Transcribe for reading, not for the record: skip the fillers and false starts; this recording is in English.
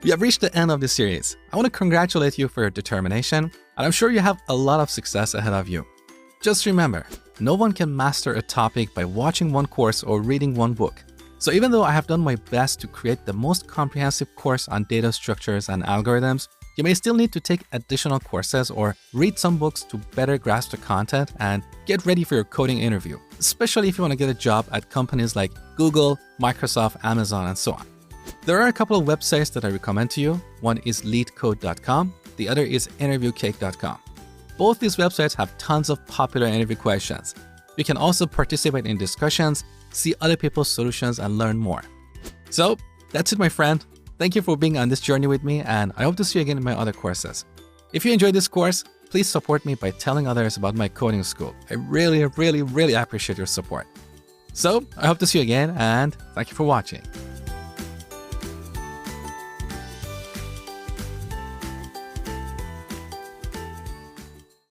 We have reached the end of this series. I want to congratulate you for your determination, and I'm sure you have a lot of success ahead of you. Just remember, no one can master a topic by watching one course or reading one book. So even though I have done my best to create the most comprehensive course on data structures and algorithms, you may still need to take additional courses or read some books to better grasp the content and get ready for your coding interview, especially if you want to get a job at companies like Google, Microsoft, Amazon, and so on. There are a couple of websites that I recommend to you. One is leetcode.com, the other is interviewcake.com. Both these websites have tons of popular interview questions. You can also participate in discussions, see other people's solutions, and learn more. So that's it, my friend. Thank you for being on this journey with me, and I hope to see you again in my other courses. If you enjoyed this course, please support me by telling others about my coding school. I really appreciate your support. So I hope to see you again, and thank you for watching.